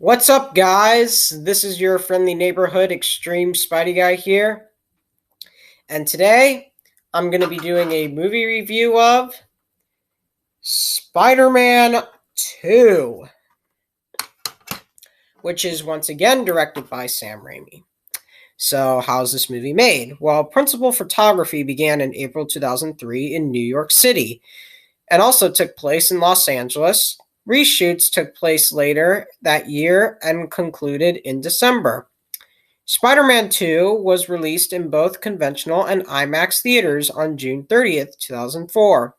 What's up, guys? This is your friendly neighborhood extreme Spidey guy here. And today, I'm going to be doing a movie review of Spider Man 2, which is once again directed by Sam Raimi. So, how's this movie made? Well, principal photography began in April 2003 in New York City and also took place in Los Angeles. Reshoots took place later that year and concluded in December. Spider-Man 2 was released in both conventional and IMAX theaters on June 30th, 2004.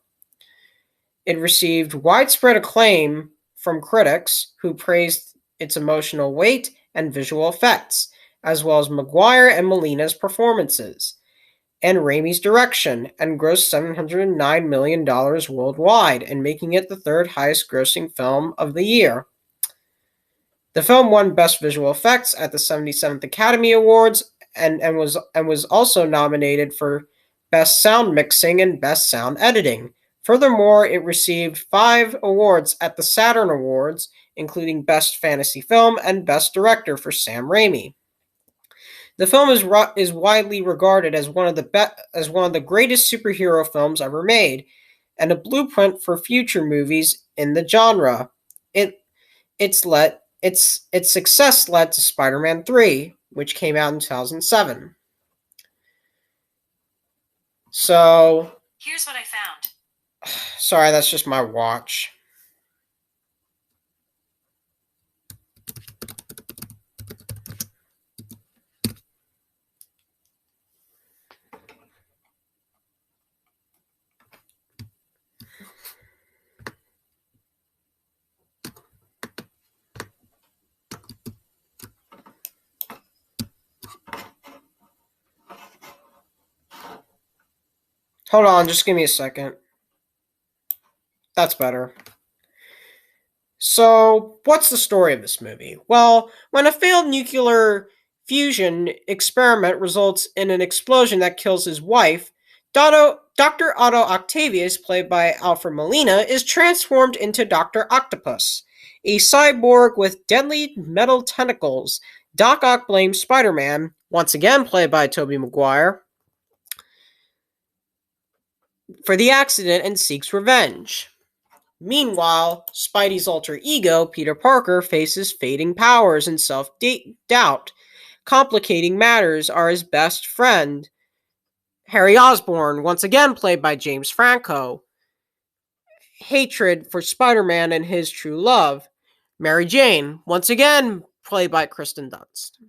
It received widespread acclaim from critics who praised its emotional weight and visual effects, as well as Maguire and Molina's performances, and Raimi's direction, and grossed $709 million worldwide, and making it the third highest grossing film of the year. The film won Best Visual Effects at the 77th Academy Awards and was also nominated for Best Sound Mixing and Best Sound Editing. Furthermore, it received 5 awards at the Saturn Awards, including Best Fantasy Film and Best Director for Sam Raimi. The film is widely regarded as one of the greatest superhero films ever made, and a blueprint for future movies in the genre. Its success led to Spider-Man 3, which came out in 2007. So, here's what I found. Sorry, that's just my watch. Hold on, just give me a second. That's better. So, what's the story of this movie? Well, when a failed nuclear fusion experiment results in an explosion that kills his wife, Dr. Otto Octavius, played by Alfred Molina, is transformed into Dr. Octopus, a cyborg with deadly metal tentacles. Doc Ock blames Spider-Man, once again played by Tobey Maguire, for the accident and seeks revenge. Meanwhile, Spidey's alter ego, Peter Parker, faces fading powers and self-doubt. Complicating matters are his best friend, Harry Osborn, once again played by James Franco, hatred for Spider-Man and his true love, Mary Jane, once again played by Kristen Dunst,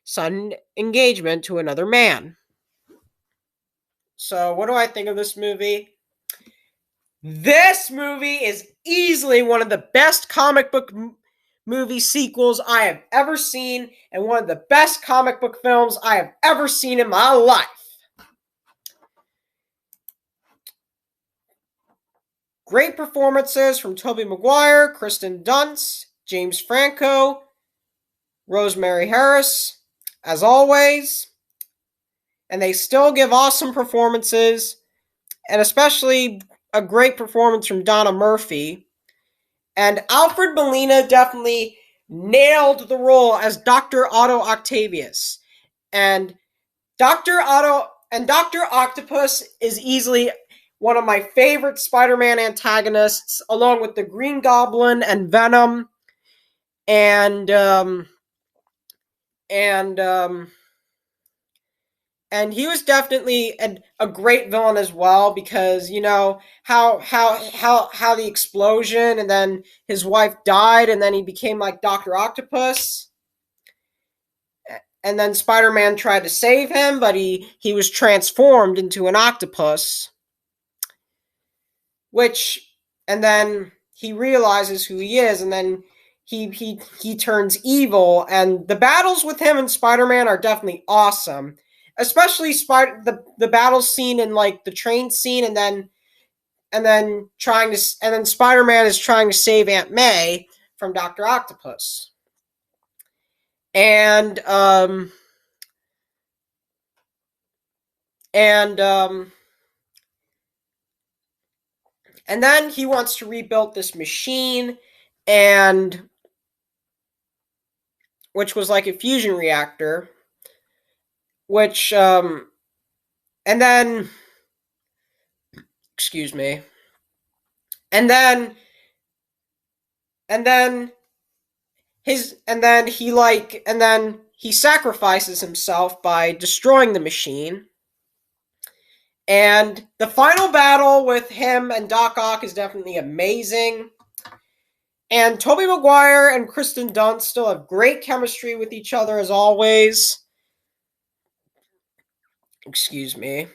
sudden engagement to another man. So, what do I think of this movie? This movie is easily one of the best comic book movie sequels I have ever seen, and one of the best comic book films I have ever seen in my life. Great performances from Tobey Maguire, Kristen Dunst, James Franco, Rosemary Harris, as always. And they still give awesome performances, and especially a great performance from Donna Murphy. And Alfred Molina definitely nailed the role as Dr. Otto Octavius. And Dr. Octopus is easily one of my favorite Spider-Man antagonists, along with the Green Goblin and Venom. And he was definitely a great villain as well, because you know how the explosion, and then his wife died, and then he became like Dr. Octopus, and then Spider-Man tried to save him, but he was transformed into an octopus, and then he realizes who he is, and then he turns evil, and the battles with him and Spider-Man are definitely awesome. Especially the battle scene in like the train scene, and then Spider-Man is trying to save Aunt May from Dr. Octopus. And then he wants to rebuild this machine, and which was like a fusion reactor, which and then excuse me, and then and then and then he sacrifices himself by destroying the machine. And the final battle with him and Doc Ock is definitely amazing. And Tobey Maguire and Kristen Dunst still have great chemistry with each other as always. Excuse me.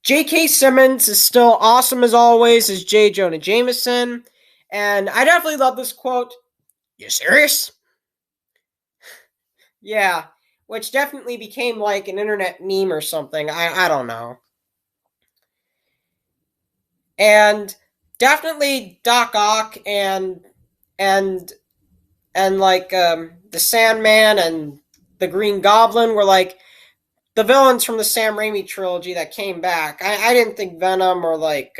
J.K. Simmons is still awesome as always as J. Jonah Jameson. And I definitely love this quote. You serious? Yeah, which definitely became like an internet meme or something. I don't know. And definitely Doc Ock and like the Sandman and the Green Goblin were like the villains from the Sam Raimi trilogy that came back. I didn't think Venom or like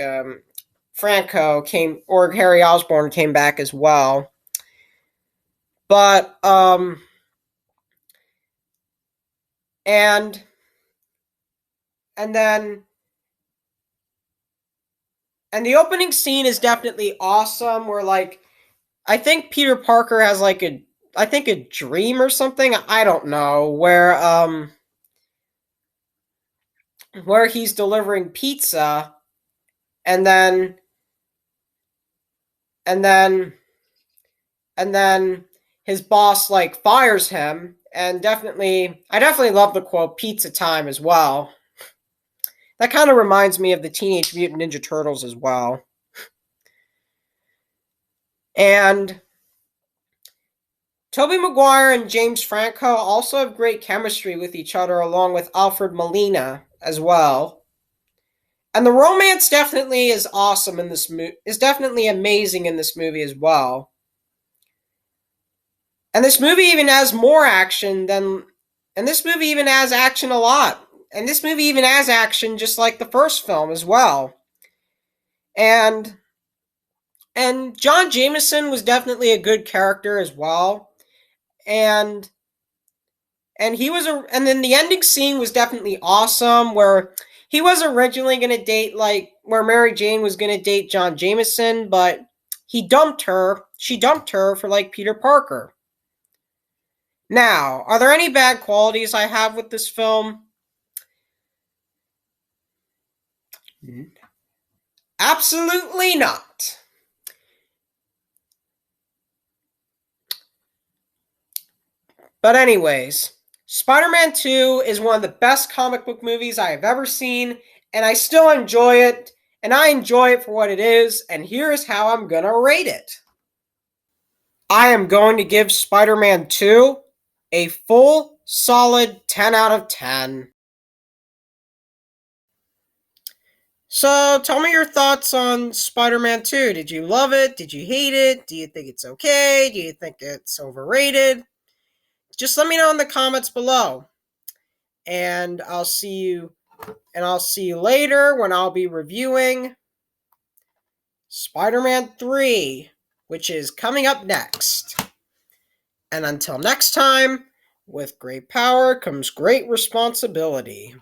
Franco came or Harry Osborn came back as well. But and then and the opening scene is definitely awesome where like I think Peter Parker has like a dream or something, I don't know, where he's delivering pizza and then and then and then his boss like fires him. And I definitely love the quote pizza time as well. That kind of reminds me of the Teenage Mutant Ninja Turtles as well. And Tobey Maguire and James Franco also have great chemistry with each other, along with Alfred Molina as well. And the romance definitely is awesome in this movie. Is definitely amazing in this movie as well. And this movie even has more action than. And this movie even has action a lot. And this movie even has action just like the first film as well. And John Jameson was definitely a good character as well. And and then the ending scene was definitely awesome where he was originally going to date like where Mary Jane was going to date John Jameson, but she dumped her for like Peter Parker. Now, are there any bad qualities I have with this film? Absolutely not. But anyways, Spider-Man 2 is one of the best comic book movies I have ever seen, and I still enjoy it, and I enjoy it for what it is, and here's how I'm gonna rate it. I am going to give Spider-Man 2 a full, solid 10 out of 10. So, tell me your thoughts on Spider-Man 2. Did you love it? Did you hate it? Do you think it's okay? Do you think it's overrated? Just let me know in the comments below. And I'll see you later when I'll be reviewing Spider-Man 3, which is coming up next. And until next time, with great power comes great responsibility.